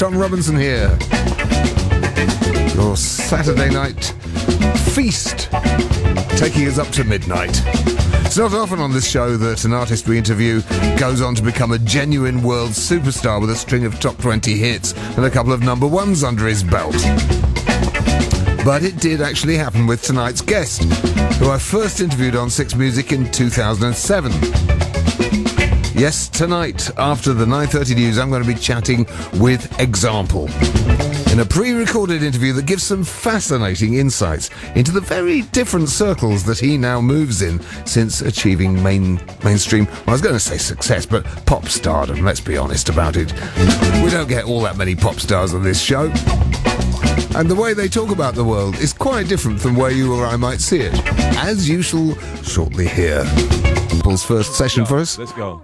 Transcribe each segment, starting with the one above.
Tom Robinson here. Your Saturday night feast, taking us up to midnight. It's not often on this show that an artist we interview goes on to become a genuine world superstar with a string of top 20 hits and a couple of number ones under his belt. But it did actually happen with tonight's guest, who I first interviewed on Six Music in 2007. Yes, tonight, after the 9:30 news, I'm going to be chatting with Example in a pre-recorded interview that gives some fascinating insights into the very different circles that he now moves in since achieving mainstream, well, I was going to say success, but pop stardom, let's be honest about it. We don't get all that many pop stars on this show. And the way they talk about the world is quite different from where you or I might see it, as you shall shortly hear. Paul's first session for us. Let's go.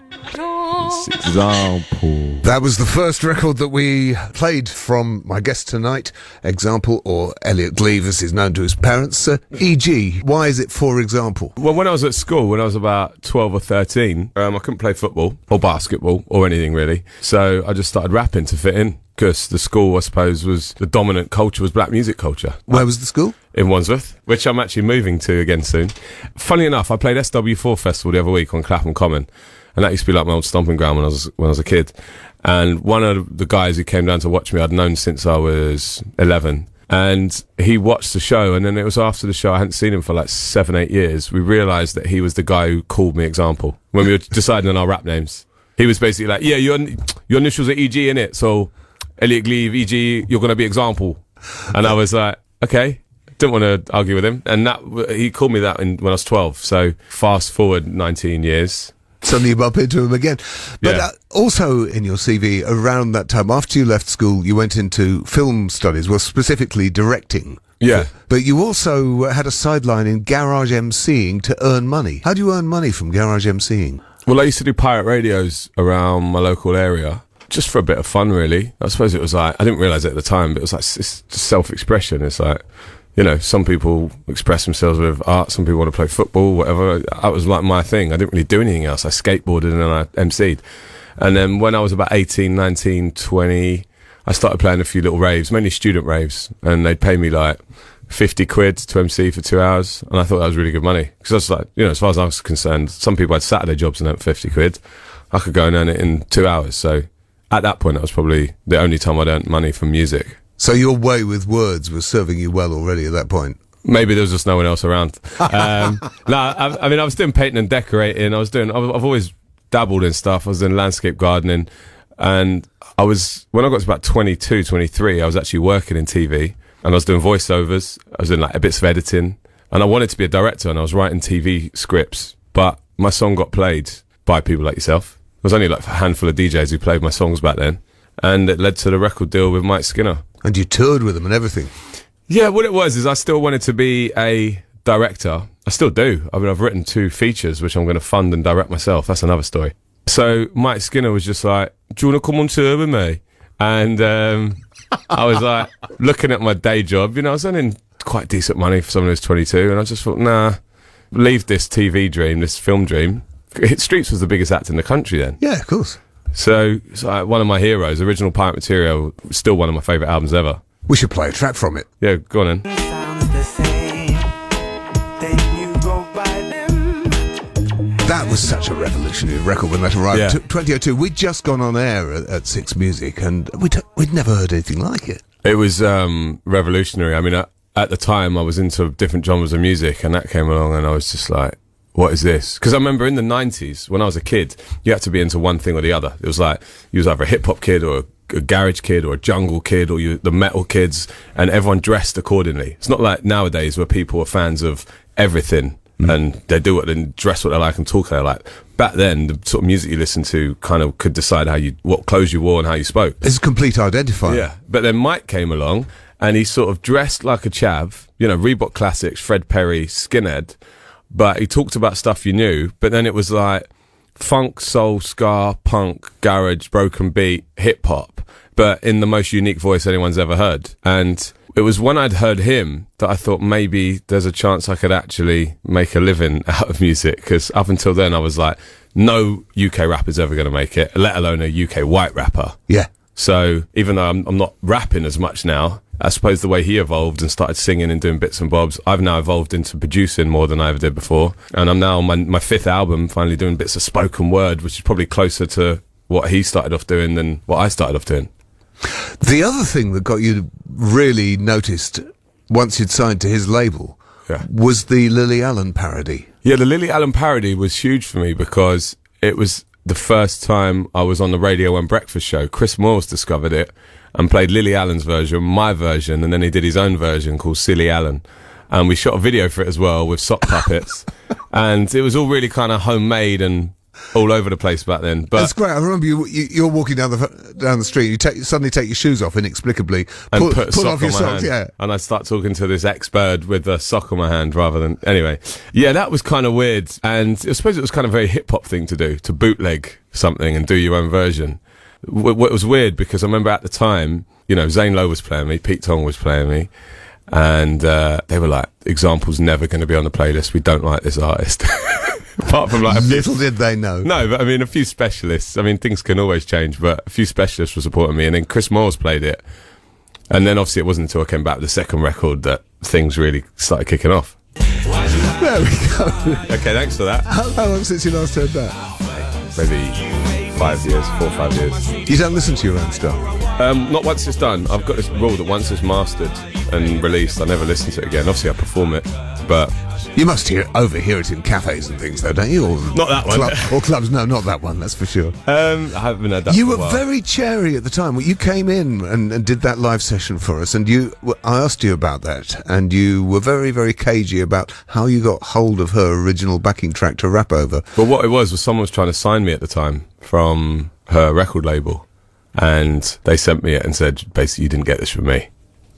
Example. That was the first record that we played from my guest tonight, Example, or Elliot Gleave, as he's known to his parents. E.g., why is it For Example? Well, when I was at school, when I was about 12 or 13, I couldn't play football or basketball or anything really. So I just started rapping to fit in. Because the school, I suppose, was the dominant culture was black music culture. Where was the school? In Wandsworth, which I'm actually moving to again soon. Funny enough, I played SW4 Festival the other week on Clapham Common, and that used to be like my old stomping ground when I was a kid. And one of the guys who came down to watch me, I'd known since I was 11, and he watched the show. And then it was after the show, I hadn't seen him for like 7-8 years. We realised that he was the guy who called me Example when we were deciding on our rap names. He was basically like, "Yeah, your initials are EG in it, so." Elliot Gleave, E.G., you're going to be Example. And I was like, okay. Didn't want to argue with him. And he called me that when I was 12. So fast forward 19 years. Suddenly you bump into him again. But Yeah. Also in your CV, around that time, after you left school, you went into film studies, well, specifically directing. Yeah. But you also had a sideline in garage MCing to earn money. How do you earn money from garage MCing? Well, I used to do pirate radios around my local area. Just for a bit of fun, really. I suppose it was like, I didn't realise it at the time, but it was like, it's just self-expression. It's like, you know, some people express themselves with art, some people want to play football, whatever. That was like my thing. I didn't really do anything else. I skateboarded and then I MC'd. And then when I was about 18, 19, 20, I started playing a few little raves, mainly student raves, and they'd pay me like 50 quid to MC for 2 hours, and I thought that was really good money. Because I was like, you know, as far as I was concerned, some people had Saturday jobs and earned 50 quid. I could go and earn it in 2 hours, so... At that point, that was probably the only time I'd earned money from music. So your way with words was serving you well already at that point? Maybe there was just no one else around. I was doing painting and decorating. I've always dabbled in stuff. I was doing landscape gardening. And when I got to about 22, 23, I was actually working in TV. And I was doing voiceovers. I was doing like bits of editing. And I wanted to be a director and I was writing TV scripts. But my song got played by people like yourself. There was only like a handful of DJs who played my songs back then, and it led to the record deal with Mike Skinner. And you toured with them and everything? Yeah, what it was is I still wanted to be a director. I still do. I mean, I've written 2 features, which I'm going to fund and direct myself. That's another story. So Mike Skinner was just like, "Do you want to come on tour with me?" And I was like, looking at my day job, you know, I was earning quite decent money for someone who's 22, and I just thought, nah, leave this TV dream, this film dream. Hit Streets was the biggest act in the country then. Yeah, of course. So it's like one of my heroes, Original Pirate Material, still one of my favourite albums ever. We should play a track from it. Yeah, go on then. That was such a revolutionary record when that arrived. Yeah. 2002, we'd just gone on air at Six Music, and we'd never heard anything like it. It was revolutionary. I mean, at the time, I was into different genres of music, and that came along, and I was just like, what is this? Because I remember in the 90s, when I was a kid, you had to be into one thing or the other. It was like, you was either a hip-hop kid or a garage kid or a jungle kid or the metal kids, and everyone dressed accordingly. It's not like nowadays where people are fans of everything and they do it and dress what they like and talk how they like. Back then, the sort of music you listened to kind of could decide what clothes you wore and how you spoke. It's a complete identifier. Yeah. But then Mike came along and he sort of dressed like a chav, you know, Reebok Classics, Fred Perry, skinhead, but he talked about stuff you knew, but then it was like funk, soul, ska, punk, garage, broken beat, hip hop, but in the most unique voice anyone's ever heard. And it was when I'd heard him that I thought maybe there's a chance I could actually make a living out of music, because up until then I was like, no UK rapper's ever going to make it, let alone a UK white rapper. Yeah. So even though I'm not rapping as much now, I suppose the way he evolved and started singing and doing bits and bobs, I've now evolved into producing more than I ever did before. And I'm now on my fifth album, finally doing bits of spoken word, which is probably closer to what he started off doing than what I started off doing. The other thing that got you really noticed once you'd signed to his label was the Lily Allen parody. Yeah, the Lily Allen parody was huge for me because it was the first time I was on the Radio 1 breakfast show. Chris Moores discovered it and played Lily Allen's version, my version, and then he did his own version called Silly Allen. And we shot a video for it as well with sock puppets. And it was all really kind of homemade and all over the place back then. But that's great. I remember you're walking down the street. You suddenly take your shoes off inexplicably, and put a sock off your on my socks. hand. Yeah, and I start talking to this ex-bird with a sock on my hand rather than anyway. Yeah, that was kind of weird, and I suppose it was kind of a very hip hop thing to do, to bootleg something and do your own version. What was weird because I remember at the time, you know, Zane Lowe was playing me, Pete Tong was playing me, and they were like, "Example's never going to be on the playlist. We don't like this artist." Apart from like little did they know. No, but I mean, a few specialists. I mean, things can always change, but a few specialists were supporting me, and then Chris Moores played it, and then obviously it wasn't until I came back with the second record that things really started kicking off. There we go. Okay, thanks for that. How long since you last heard that? Maybe 5 years, 4 or 5 years. You don't listen to your own stuff? Not once it's done. I've got this rule that once it's mastered and released, I never listen to it again. Obviously, I perform it, but you must overhear it in cafes and things, though, don't you? Or not that one. Or clubs. No, not that one, that's for sure. I haven't had that You for a were while. very cherry at the time. Well, you came in and did that live session for us, and I asked you about that, and you were very, very cagey about how you got hold of her original backing track to rap over. But what it was someone was trying to sign me at the time from her record label, and they sent me it and said, basically, you didn't get this from me.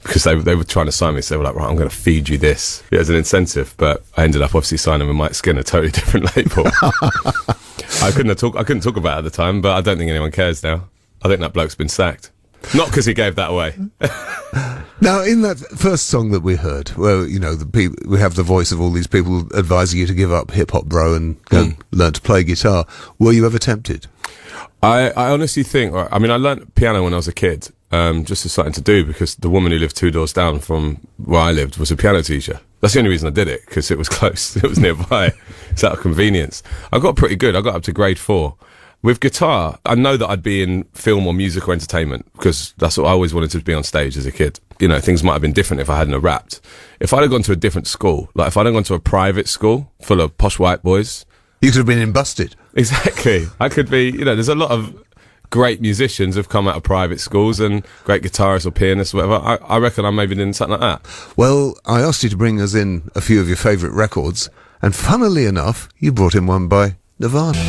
Because they were trying to sign me, so they were like, right, I'm going to feed you this as an incentive. But I ended up obviously signing with Mike Skinner, a totally different label. I couldn't talk about it at the time, but I don't think anyone cares now. I think that bloke's been sacked. Not because he gave that away. Now, in that first song that we heard, where we have the voice of all these people advising you to give up hip hop, bro, and go learn to play guitar, were you ever tempted? I honestly think, I mean, I learnt piano when I was a kid, just as something to do, because the woman who lived 2 doors down from where I lived was a piano teacher. That's the only reason I did it, because it was close, it was nearby. It's out of convenience. I got pretty good. I got up to grade 4. With guitar, I know that I'd be in film or music or entertainment, because that's what I always wanted to be on stage as a kid. You know, things might have been different if I hadn't have rapped. If I'd have gone to a different school, like if I'd have gone to a private school full of posh white boys, you could have been in Busted. Exactly. I could be, there's a lot of great musicians who've come out of private schools and great guitarists or pianists or whatever. I reckon I maybe did something like that. Well, I asked you to bring us in a few of your favourite records, and funnily enough, you brought in one by Nirvana.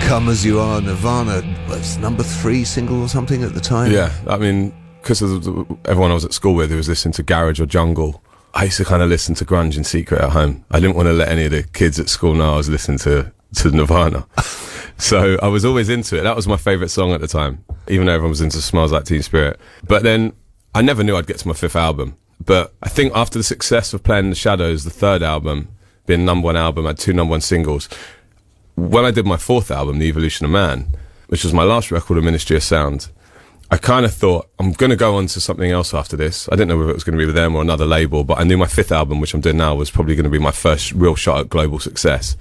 Come As You Are, Nirvana, was number 3 single or something at the time? Yeah, I mean, because of everyone I was at school with who was listening to Garage or Jungle, I used to kind of listen to grunge in secret at home. I didn't want to let any of the kids at school know I was listening to Nirvana. So I was always into it. That was my favourite song at the time, even though everyone was into Smells Like Teen Spirit. But then I never knew I'd get to my 5th album. But I think after the success of Playing in the Shadows, the 3rd album, being number 1 album, I had 2 number 1 singles. When I did my 4th album, The Evolution of Man, which was my last record of Ministry of Sound, I kind of thought, I'm going to go on to something else after this. I didn't know whether it was going to be with them or another label, but I knew my 5th album, which I'm doing now, was probably going to be my first real shot at global success.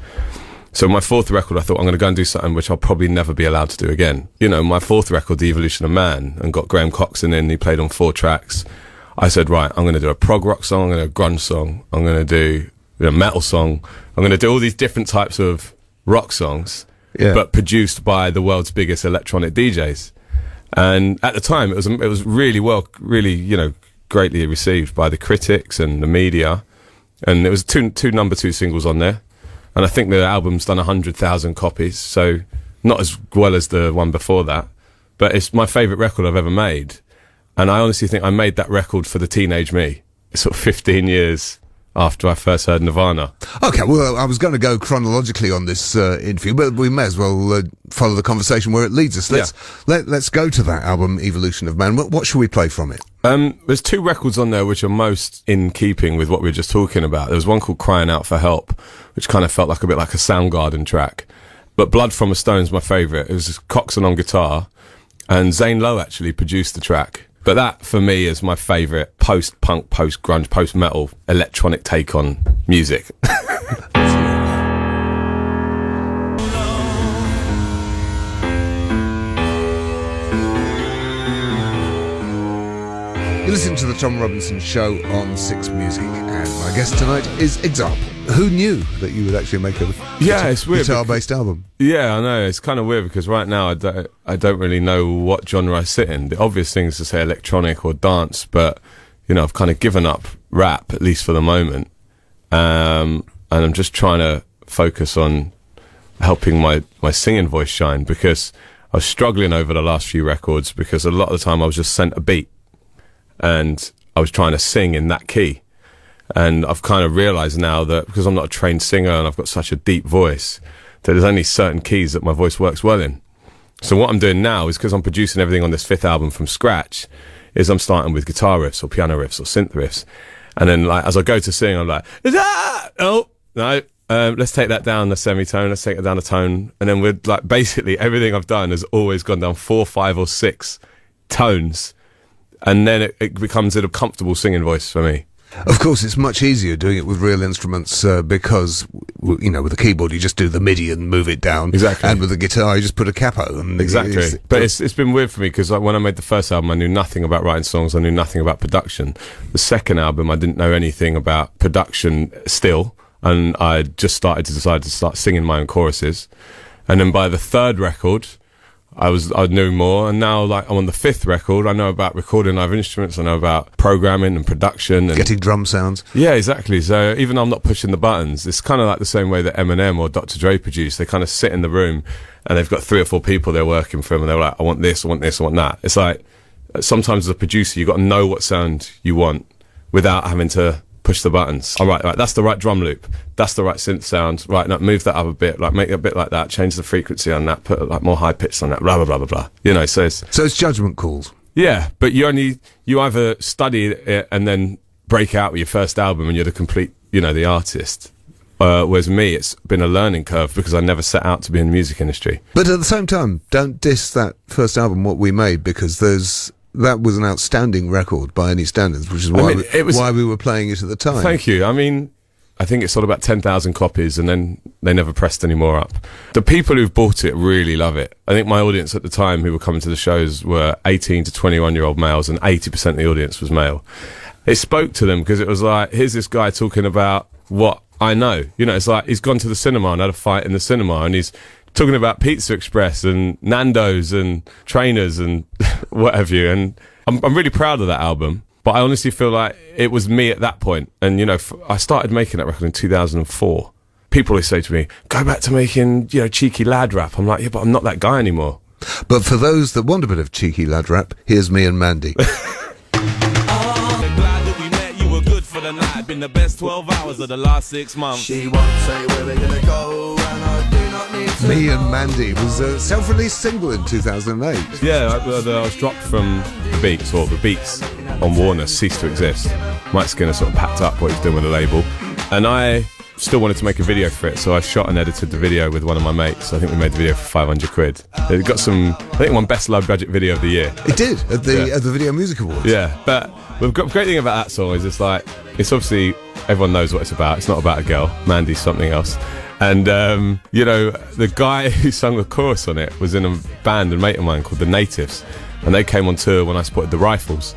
So my 4th record, I thought, I'm going to go and do something which I'll probably never be allowed to do again. My 4th record, The Evolution of Man, and got Graham Coxon in, he played on 4 tracks. I said, right, I'm going to do a prog rock song, I'm going to do a grunge song, I'm going to do a metal song, I'm going to do all these different types of rock songs, but produced by the world's biggest electronic DJs. And at the time, it was really greatly received by the critics and the media. And it was two number 2 singles on there. And I think the album's done 100,000 copies, so not as well as the one before that. But it's my favourite record I've ever made. And I honestly think I made that record for the teenage me. It's sort of 15 years after I first heard Nirvana. Okay, well, I was going to go chronologically on this interview, but we may as well follow the conversation where it leads us. Let's go to that album, Evolution of Man. What should we play from it? There's 2 records on there which are most in keeping with what we were just talking about. There was one called Crying Out for Help, which kind of felt like a bit like a Soundgarden track. But Blood from a Stone's my favourite. It was Coxon on guitar, and Zane Lowe actually produced the track. But that, for me, is my favourite post-punk, post-grunge, post-metal electronic take on music. You listen to the Tom Robinson Show on Six Music, and my guest tonight is Example. Who knew that you would actually make a it's weird, guitar-based album? Yeah, I know. It's kind of weird because right now I don't really know what genre I sit in. The obvious thing is to say electronic or dance, but, you know, I've kind of given up rap, at least for the moment. And I'm just trying to focus on helping my singing voice shine, because I was struggling over the last few records because a lot of the time I was just sent a beat and I was trying to sing in that key. And I've kind of realised now that because I'm not a trained singer and I've got such a deep voice, that there's only certain keys that my voice works well in. So what I'm doing now is, because I'm producing everything on this fifth album from scratch, is I'm starting with guitar riffs or piano riffs or synth riffs. And then, like, as I go to sing, I'm like, oh, no, let's take that down the semitone, let's take it down a tone. And then with, like, basically everything I've done has always gone down 4, 5 or 6 tones. And then it becomes a comfortable singing voice for me. Of course, it's much easier doing it with real instruments because, you know, with a keyboard you just do the MIDI and move it down. Exactly. And with a guitar you just put a capo. And exactly. But it's been weird for me because, like, when I made the first album I knew nothing about writing songs, I knew nothing about production. The second album I didn't know anything about production still, and I just started to decide to start singing my own choruses. And then by the third record I knew more, and now, like, I'm on the fifth record. I know about recording live instruments. I know about programming and production and getting drum sounds. Yeah, exactly. So even though I'm not pushing the buttons, it's kind of like the same way that Eminem or Dr. Dre produce. They kind of sit in the room and they've got 3 or 4 people they're working for them, and they're like, I want this, I want this, I want that. It's like sometimes as a producer, you've got to know what sound you want without having to push the buttons. All right, that's the right drum loop. That's the right synth sound. Right, now move that up a bit, like make it a bit like that, change the frequency on that, put like more high pitch on that, blah, blah, blah, blah, blah. You know, so it's judgment calls. Yeah, but you either study it and then break out with your first album and you're the complete, you know, the artist. Whereas me, it's been a learning curve because I never set out to be in the music industry. But at the same time, don't diss that first album, What We Made, because that was an outstanding record by any standards, which is why why we were playing it at the time. Thank you. I mean, I think it sold about 10,000 copies, and then they never pressed any more up. The people who've bought it really love it. I think my audience at the time who were coming to the shows were 18 to 21-year-old males, and 80% of the audience was male. It spoke to them because it was like, here's this guy talking about what I know. You know, it's like he's gone to the cinema and had a fight in the cinema, and he's talking about Pizza Express and Nando's and trainers and what have you. And I'm really proud of that album. But I honestly feel like it was me at that point. And, you know, I started making that record in 2004. People always say to me, go back to making, you know, cheeky lad rap. I'm like, yeah, but I'm not that guy anymore. But for those that want a bit of cheeky lad rap, here's me and Mandy. Been the best 12 hours of the last 6 months. She won't say where we're gonna go, and I do not need to. Me and Mandy was a self-released single in 2008. Yeah, I was dropped from the Beats, or the Beats on Warner ceased to exist. Mike Skinner sort of packed up what he was doing with the label, and I still wanted to make a video for it, so I shot and edited the video with one of my mates. I think we made the video for 500 quid. It got some, I think, won Best Low Budget Video of the Year. It did, at the Video Music Awards. Yeah, but the great thing about that song is it's like, it's obviously, everyone knows what it's about. It's not about a girl. Mandy's something else. And, you know, the guy who sung the chorus on it was in a band, a mate of mine called The Natives. And they came on tour when I supported the Rifles.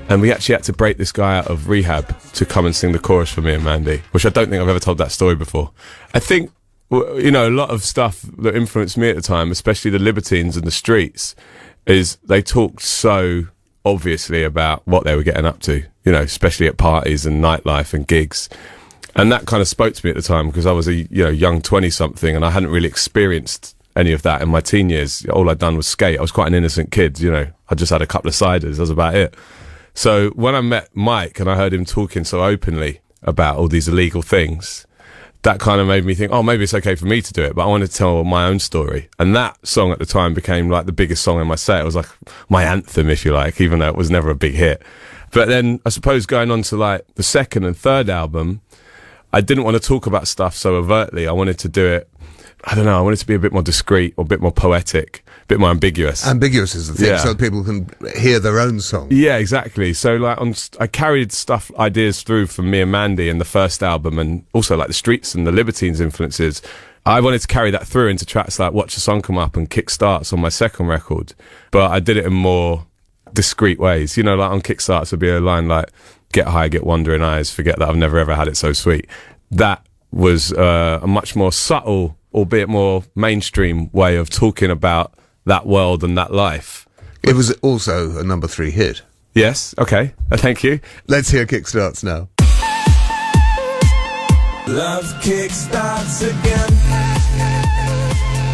And we actually had to break this guy out of rehab to come and sing the chorus for me and Mandy, which I don't think I've ever told that story before. I think, you know, a lot of stuff that influenced me at the time, especially the Libertines and the Streets, is they talked so obviously about what they were getting up to, you know, especially at parties and nightlife and gigs. And that kind of spoke to me at the time because I was a, you know, young 20-something and I hadn't really experienced any of that in my teen years. All I'd done was skate. I was quite an innocent kid, you know. I just had a couple of ciders. That was about it. So when I met Mike and I heard him talking so openly about all these illegal things, that kind of made me think, oh, maybe it's okay for me to do it, but I wanted to tell my own story. And that song at the time became like the biggest song in my set. It was like my anthem, if you like, even though it was never a big hit. But then I suppose going on to like the second and third album, I didn't want to talk about stuff so overtly. I wanted to do it I don't know, I wanted to be a bit more discreet or a bit more poetic, a bit more ambiguous. Ambiguous is the thing, Yeah. so people can hear their own song. Yeah, exactly. So like I carried ideas through from me and Mandy in the first album, and also like the Streets and the Libertines influences. I wanted to carry that through into tracks like Watch the Sun Come Up and Kickstarts on my second record, but I did it in more discreet ways. You know, like on Kickstarts would be a line like, get high, get wandering eyes, forget that I've never ever had it so sweet. That was a much more subtle, albeit more mainstream way of talking about that world and that life. It was also a number 3 hit. Yes, okay, thank you. Let's hear Kickstarts now. Love kickstarts again.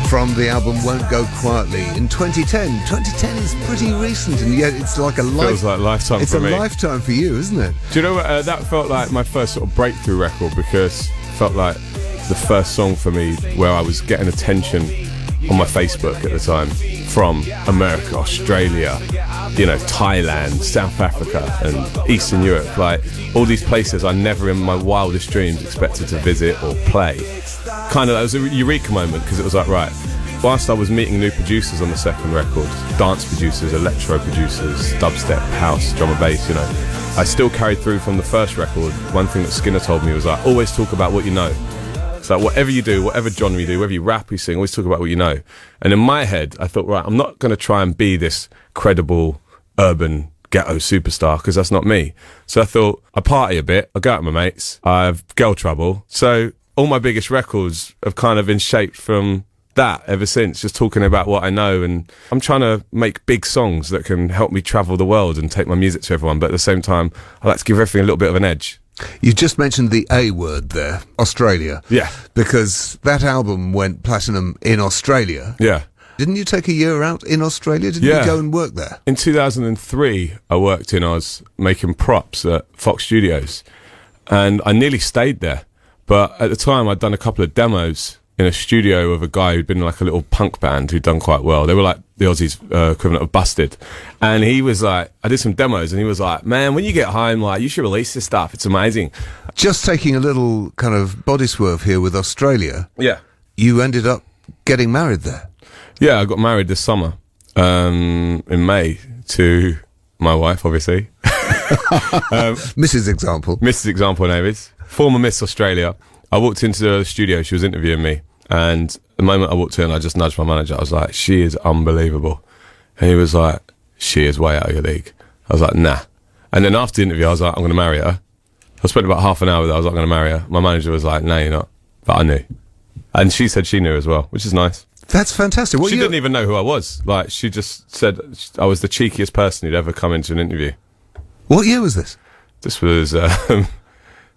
From the album Won't Go Quietly in 2010. 2010 is pretty recent, and yet it's like a Feels like lifetime It's for a me. lifetime for you, isn't it? Do you know what, that felt like my first sort of breakthrough record, because it felt like the first song for me where I was getting attention on my Facebook at the time from America, Australia, you know, Thailand, South Africa and Eastern Europe, like all these places I never in my wildest dreams expected to visit or play. Kind of, that was a eureka moment, because it was like, right, whilst I was meeting new producers on the second record, dance producers, electro producers, dubstep, house, drum and bass, you know, I still carried through from the first record. One thing that Skinner told me was like, always talk about what you know. It's like whatever you do, whatever genre you do, whether you rap, you sing, always talk about what you know. And in my head, I thought, right, I'm not going to try and be this credible urban ghetto superstar, because that's not me. So I thought, I party a bit, I go out with my mates, I have girl trouble. So all my biggest records have kind of been shaped from that ever since, just talking about what I know. And I'm trying to make big songs that can help me travel the world and take my music to everyone, but at the same time, I like to give everything a little bit of an edge. You just mentioned the A word there, Australia. Yeah. Because that album went platinum in Australia. Yeah. Didn't you take a year out in Australia? Didn't Yeah. you go and work there? In 2003, I worked in Oz making props at Fox Studios, and I nearly stayed there. But at the time, I'd done a couple of demos in a studio of a guy who'd been in like a little punk band who'd done quite well. They were like the Aussies' equivalent of Busted. And he was like, I did some demos, and he was like, man, when you get home, like, you should release this stuff. It's amazing. Just taking a little kind of body swerve here with Australia, Yeah. you ended up getting married there. Yeah, I got married this summer, in May, to my wife, obviously. Mrs. Example. Mrs. Example Navies, former Miss Australia. I walked into the studio, she was interviewing me, and the moment I walked in, I just nudged my manager. I was like, she is unbelievable. And he was like, she is way out of your league. I was like, nah. And then after the interview, I was like, I'm going to marry her. I spent about half an hour with her. I was like, I'm going to marry her. My manager was like, no, you're not. But I knew. And she said she knew as well, which is nice. That's fantastic. What She year- didn't even know who I was. Like, she just said I was the cheekiest person who'd ever come into an interview. What year was this? This was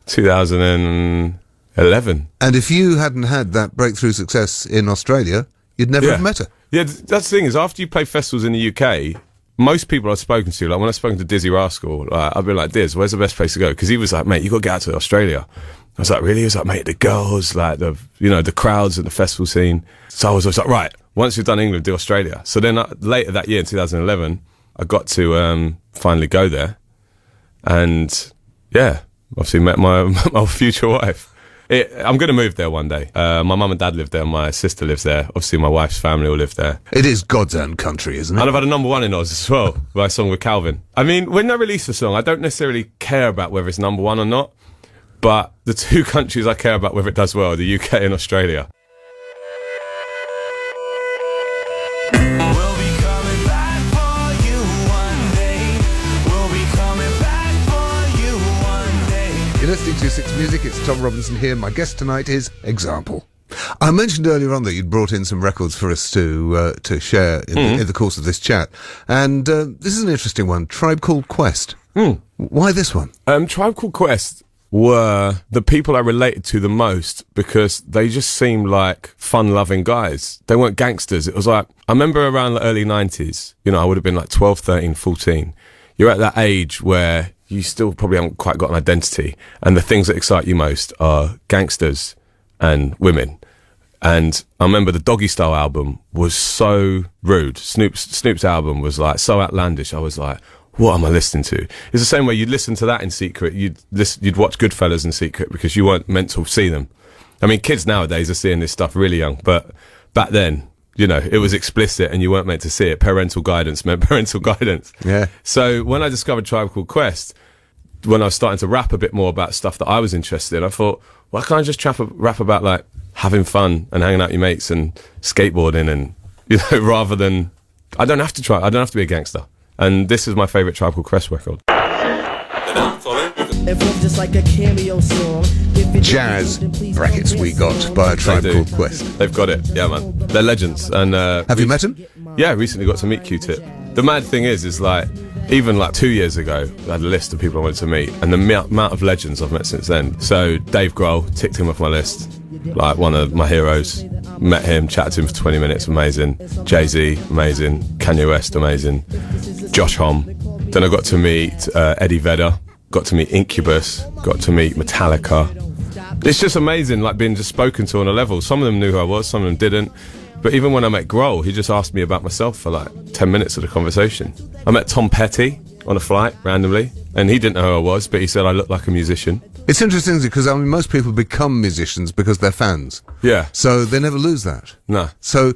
2011. And if you hadn't had that breakthrough success in Australia, you'd never have met her. Yeah, that's the thing is, after you play festivals in the UK, most people I've spoken to, like when I've spoken to Dizzy Rascal, I've been like, Diz, where's the best place to go? Because he was like, mate, you got to get out to Australia. I was like, really? He was like, mate, the girls, like the crowds at the festival scene. So I was always like, right, once you've done England, do Australia. So then later that year, in 2011, I got to finally go there. And yeah, obviously met my future wife. I'm going to move there one day. My mum and dad live there. My sister lives there. Obviously, my wife's family will live there. It is God's own country, isn't it? And I've had a number 1 in Oz as well, my song with Calvin. I mean, when I release a song, I don't necessarily care about whether it's number 1 or not. But the two countries I care about whether it does well are the UK and Australia. We'll be coming back for you one day. We'll be coming back for you one day. You're listening to Six Music. It's Tom Robinson here. My guest tonight is Example. I mentioned earlier on that you'd brought in some records for us to share in the course of this chat. And this is an interesting one. Tribe Called Quest. Why this one? Tribe Called Quest were the people I related to the most because they just seemed like fun-loving guys. They weren't gangsters. It was like, I remember around the early 90s, you know, I would have been like 12, 13, 14. You're at that age where you still probably haven't quite got an identity. And the things that excite you most are gangsters and women. And I remember the Doggy Style album was so rude. Snoop's album was like so outlandish. I was like, what am I listening to? It's the same way you'd listen to that in secret. You'd watch Goodfellas in secret because you weren't meant to see them. I mean, kids nowadays are seeing this stuff really young, but back then, you know, it was explicit and you weren't meant to see it. Parental guidance meant parental guidance. Yeah. So when I discovered Tribe Called Quest, when I was starting to rap a bit more about stuff that I was interested in, I thought, why can't I just rap about like having fun and hanging out with your mates and skateboarding and, you know, rather than, I don't have to be a gangster. And this is my favourite Tribe Called Quest record. Just like a cameo song. Jazz brackets we got by a Tribe They do. Called Quest. They've got it, yeah, man. They're legends. And Have you met him? Yeah, recently got to meet Q-Tip. The mad thing is like, even like 2 years ago, I had a list of people I wanted to meet, and the amount of legends I've met since then. So Dave Grohl, ticked him off my list, like one of my heroes. Met him, chatted to him for 20 minutes, amazing. Jay-Z, amazing. Kanye West, amazing. Josh Homme. Then I got to meet Eddie Vedder, got to meet Incubus, got to meet Metallica. It's just amazing, like being just spoken to on a level. Some of them knew who I was, some of them didn't. But even when I met Grohl, he just asked me about myself for like 10 minutes of the conversation. I met Tom Petty on a flight randomly, and he didn't know who I was, but he said I looked like a musician. It's interesting because, I mean, most people become musicians because they're fans. Yeah. So they never lose that. No. So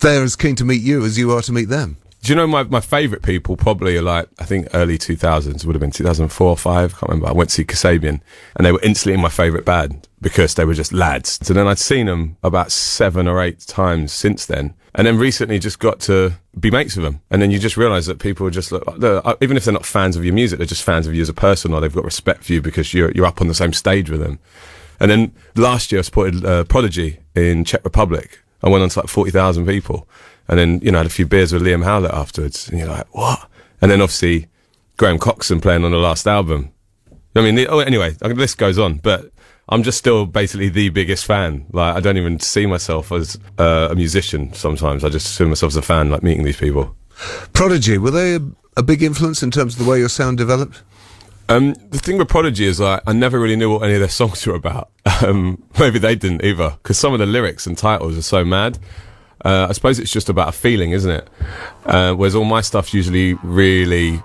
they're as keen to meet you as you are to meet them. Do you know my favourite people probably are like, I think early 2000s, would have been 2004 or 5, can't remember. I went to see Kasabian and they were instantly in my favourite band because they were just lads. So then I'd seen them about 7 or 8 times since then. And then recently just got to be mates with them. And then you just realise that people just look, even if they're not fans of your music, they're just fans of you as a person, or they've got respect for you because you're up on the same stage with them. And then last year I supported Prodigy in Czech Republic. I went on to like 40,000 people. And then, you know, I had a few beers with Liam Howlett afterwards. And you're like, what? And then obviously Graham Coxon playing on the last album. I mean, anyway, the list goes on. But I'm just still basically the biggest fan. Like, I don't even see myself as a musician sometimes. I just see myself as a fan, like meeting these people. Prodigy, were they a big influence in terms of the way your sound developed? The thing with Prodigy is like, I never really knew what any of their songs were about. Maybe they didn't either, because some of the lyrics and titles are so mad. I suppose it's just about a feeling, isn't it? Whereas all my stuff's usually really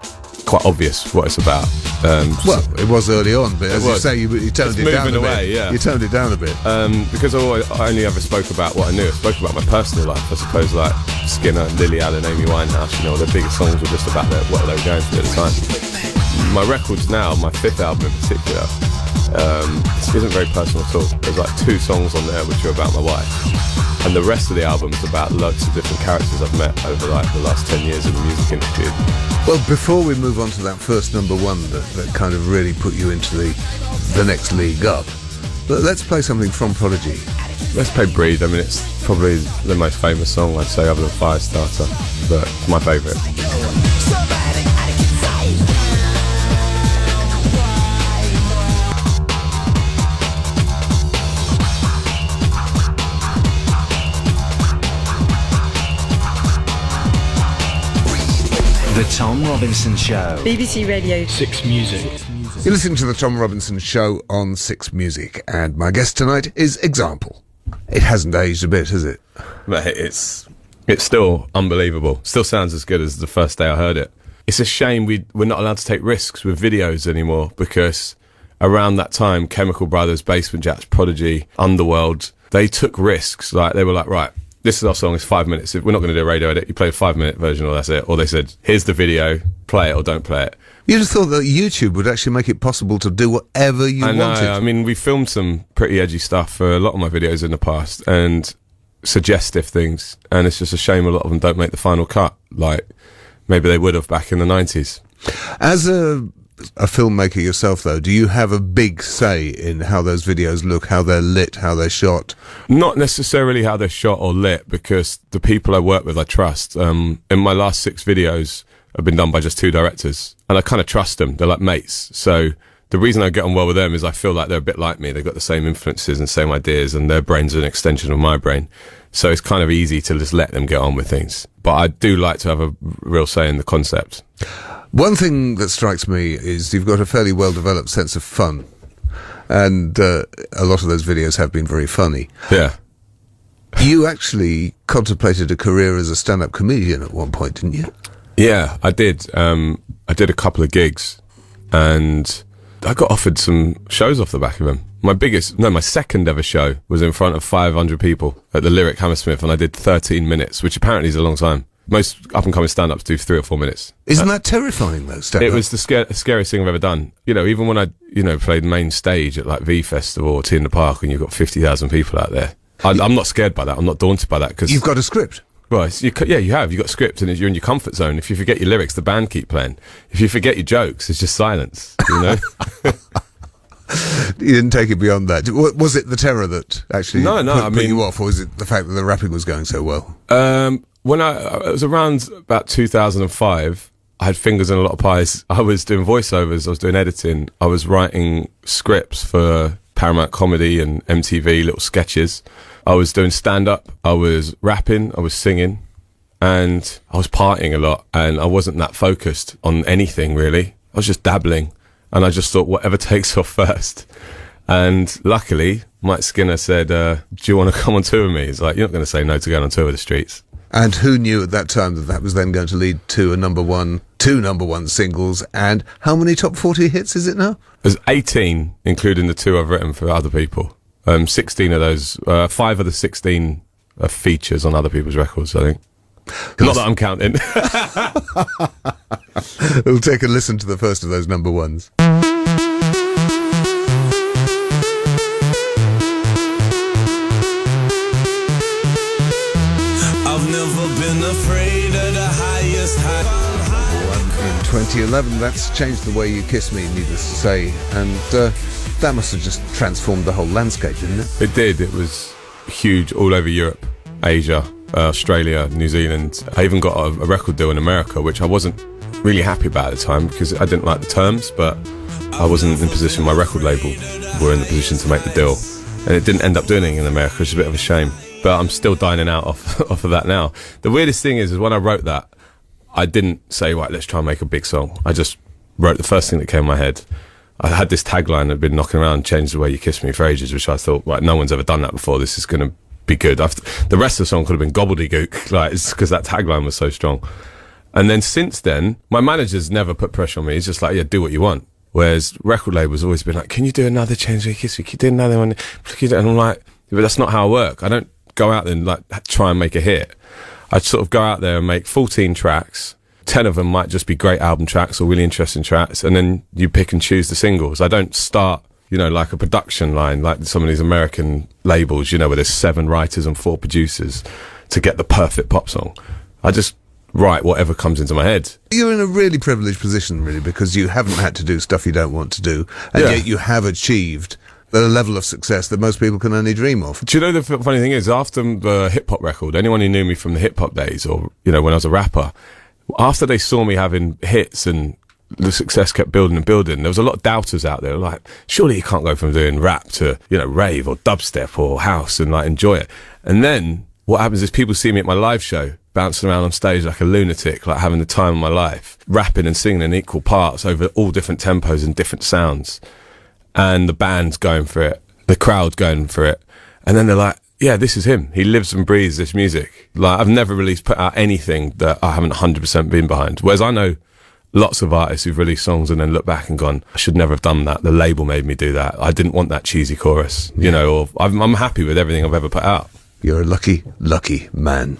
quite obvious what it's about. Well, it was early on, but as you was. say, you toned it down a bit. Away, yeah. You toned it down a bit. Because I only ever spoke about what I knew. I spoke about my personal life. I suppose like Skinner, Lily Allen, Amy Winehouse, you know, their biggest songs were just about what they were going through at the time. My records now, my 5th album in particular, this isn't very personal at all. There's like 2 songs on there which are about my wife, and the rest of the album is about loads of different characters I've met over like the last 10 years in the music industry. Well, before we move on to that first number one that kind of really put you into the next league up, let's play something from Prodigy. Let's play Breathe. I mean, it's probably the most famous song, I'd say, other than Firestarter, but it's my favourite. The Tom Robinson Show. BBC Radio 6 Music. You're listening to the Tom Robinson Show on 6 Music, and my guest tonight is Example. It hasn't aged a bit, has it? But it's still unbelievable. Still sounds as good as the first day I heard it. It's a shame we're not allowed to take risks with videos anymore, because around that time, Chemical Brothers, Basement Jaxx, Prodigy, Underworld, they took risks. Like, they were like, right, this is our song, it's 5 minutes. We're not going to do a radio edit. You play a 5-minute version or that's it. Or they said, here's the video, play it or don't play it. You just thought that YouTube would actually make it possible to do whatever you wanted. I mean, we filmed some pretty edgy stuff for a lot of my videos in the past, and suggestive things, and it's just a shame a lot of them don't make the final cut, like maybe they would have back in the 90s. As a filmmaker yourself, though, do you have a big say in how those videos look, how they're lit, how they're shot? Not necessarily how they're shot or lit, because the people I work with I trust. In my last 6 videos have been done by just 2 directors, and I kind of trust them. They're like mates. So the reason I get on well with them is I feel like they're a bit like me. They've got the same influences and same ideas, and their brain's an extension of my brain. So it's kind of easy to just let them get on with things. But I do like to have a real say in the concept. One thing that strikes me is you've got a fairly well-developed sense of fun, and a lot of those videos have been very funny. Yeah. You actually contemplated a career as a stand-up comedian at one point, didn't you? Yeah, I did. I did a couple of gigs, and I got offered some shows off the back of them. my second ever show was in front of 500 people at the Lyric Hammersmith, and I did 13 minutes, which apparently is a long time. Most up-and-coming stand-ups do 3 or 4 minutes. Isn't that terrifying, though, stand-up? It was the scariest thing I've ever done. You know, even when I, played main stage at like V Festival or Tea in the Park and you've got 50,000 people out there. I'm not scared by that. I'm not daunted by that. Because you've got a script. Well, you have. You've got a script and you're in your comfort zone. If you forget your lyrics, the band keep playing. If you forget your jokes, it's just silence, you know? You didn't take it beyond that. Was it the terror that actually put you off, or was it the fact that the rapping was going so well? When it was around about 2005, I had fingers in a lot of pies. I was doing voiceovers, I was doing editing, I was writing scripts for Paramount Comedy and MTV, little sketches. I was doing stand-up, I was rapping, I was singing, and I was partying a lot, and I wasn't that focused on anything, really. I was just dabbling, and I just thought, whatever takes off first. And luckily, Mike Skinner said, do you want to come on tour with me? He's like, you're not going to say no to going on tour with the Streets. And who knew at that time that was then going to lead to two number one singles, and how many top 40 hits is it now? There's 18, including the 2 I've written for other people. 16 of those, 5 of the 16 are features on other people's records, I think. Not that I'm counting. We'll take a listen to the first of those number ones. I've never been afraid of the highest high. One from 2011, that's changed the way you kiss me, needless to say, and that must have just transformed the whole landscape, didn't it? It did. It was huge all over Europe, Asia, Australia, New Zealand. I even got a record deal in America, which I wasn't really happy about at the time because I didn't like the terms, but I wasn't in position, my record label were in the position to make the deal, and it didn't end up doing it in America, which is a bit of a shame. But I'm still dining out off of that now. The weirdest thing is when I wrote that, I didn't say, right, let's try and make a big song. I just wrote the first thing that came in my head. I had this tagline that had been knocking around, "Change the way you kiss me," for ages, which I thought, right, no one's ever done that before. This is going to be good. The rest of the song could have been gobbledygook, like, it's because that tagline was so strong. And then since then, my manager's never put pressure on me. He's just like, yeah, do what you want. Whereas record labels always been like, can you do another Change the way you kiss me? Can you do another one? And I'm like, but that's not how I work. I don't go out there and like try and make a hit. I sort of go out there and make 14 tracks. 10 of them might just be great album tracks or really interesting tracks, and then you pick and choose the singles. I don't start, like a production line, like some of these American labels, where there's 7 writers and 4 producers to get the perfect pop song. I just write whatever comes into my head. You're in a really privileged position, really, because you haven't had to do stuff you don't want to do, and yet you have achieved a level of success that most people can only dream of. Do you know the funny thing is, after the hip-hop record, anyone who knew me from the hip-hop days, or, when I was a rapper, after they saw me having hits and the success kept building and building, there was a lot of doubters out there like, surely you can't go from doing rap to, rave or dubstep or house and like enjoy it. And then what happens is people see me at my live show bouncing around on stage like a lunatic, like having the time of my life, rapping and singing in equal parts over all different tempos and different sounds. And the band's going for it, the crowd going for it. And then they're like, yeah, this is him. He lives and breathes this music. Like, I've never put out anything that I haven't 100% been behind. Whereas I know lots of artists who've released songs and then look back and gone, I should never have done that. The label made me do that. I didn't want that cheesy chorus, or I'm happy with everything I've ever put out. You're a lucky, lucky man.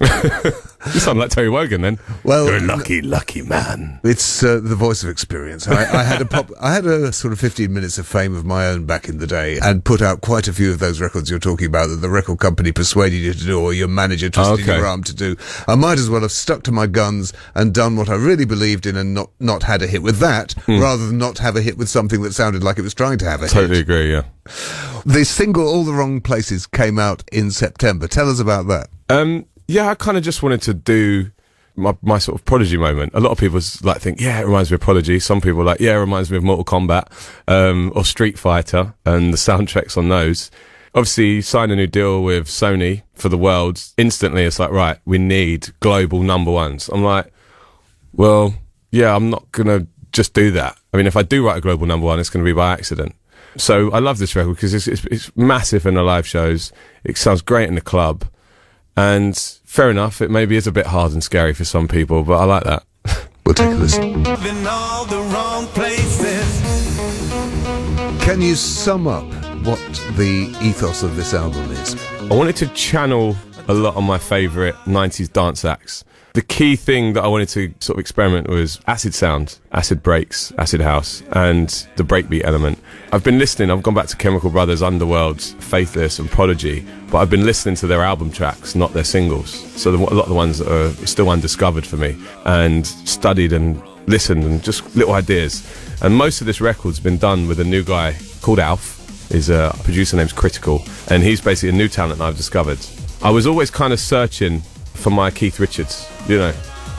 You sound like Terry Wogan then. Well, you're a lucky, lucky man. It's the voice of experience. I had a sort of 15 minutes of fame of my own back in the day, and put out quite a few of those records you're talking about that the record company persuaded you to do, or your manager twisted your arm to do. I might as well have stuck to my guns and done what I really believed in, and not had a hit with that, rather than not have a hit with something that sounded like it was trying to have a hit. Totally agree, yeah. The single All the Wrong Places came out in September. Tell us about that. Yeah, I kind of just wanted to do my sort of Prodigy moment. A lot of people think, yeah, it reminds me of Prodigy. Some people are like, yeah, it reminds me of Mortal Kombat or Street Fighter and the soundtracks on those. Obviously, signed a new deal with Sony for the world. Instantly, it's like, right, we need global number ones. I'm like, well, yeah, I'm not going to just do that. I mean, if I do write a global number one, it's going to be by accident. So I love this record because it's massive in the live shows. It sounds great in the club. And fair enough, it maybe is a bit hard and scary for some people, but I like that. We'll take a listen. In all the wrong places. Can you sum up what the ethos of this album is? I wanted to channel a lot of my favourite 90s dance acts. The key thing that I wanted to sort of experiment was acid sound, acid breaks, acid house, and the breakbeat element. I've been listening, I've gone back to Chemical Brothers, Underworld, Faithless and Prodigy, but I've been listening to their album tracks, not their singles. So a lot of the ones that are still undiscovered for me, and studied and listened and just little ideas. And most of this record's been done with a new guy called Alf. His producer name's Critical, and he's basically a new talent I've discovered. I was always kind of searching for my Keith Richards, you know,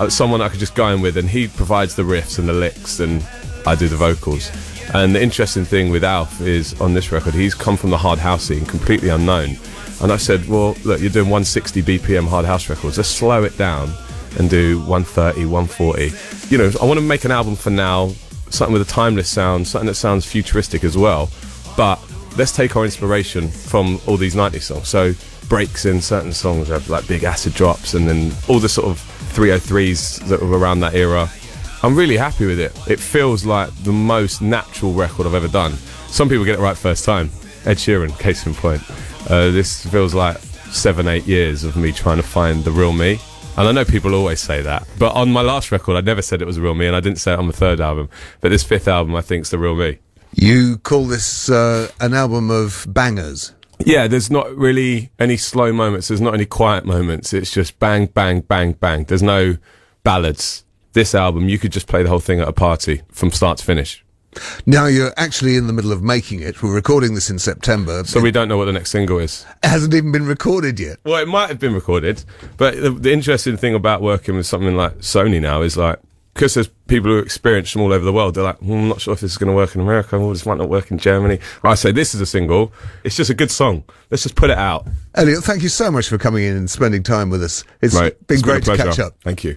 someone I could just go in with, and he provides the riffs and the licks and I do the vocals. And the interesting thing with Alf is on this record, he's come from the hard house scene, completely unknown. And I said, well, look, you're doing 160 BPM hard house records, let's slow it down and do 130, 140. You know, I want to make an album for now, something with a timeless sound, something that sounds futuristic as well, but let's take our inspiration from all these 90s songs. So breaks in certain songs have like big acid drops, and then all the sort of 303s that were around that era. I'm really happy with it. It feels like the most natural record I've ever done. Some people get it right first time. Ed Sheeran, case in point. This feels like 7-8 years of me trying to find the real me. And I know people always say that, but on my last record I never said it was the real me, and I didn't say it on the third album, but this fifth album I think is the real me. You call this an album of bangers. Yeah, there's not really any slow moments, there's not any quiet moments, it's just bang, bang, bang, bang. There's no ballads. This album, you could just play the whole thing at a party from start to finish. Now you're actually in the middle of making it. We're recording this in September. So we don't know what the next single is. It hasn't even been recorded yet. Well, it might have been recorded, but the interesting thing about working with something like Sony now is like, because there's people who are experienced from all over the world, they're like, I'm not sure if this is going to work in America, or this might not work in Germany. I say, this is a single, it's just a good song, let's just put it out. Elliot, thank you so much for coming in and spending time with us. It's been great to catch up. Thank you.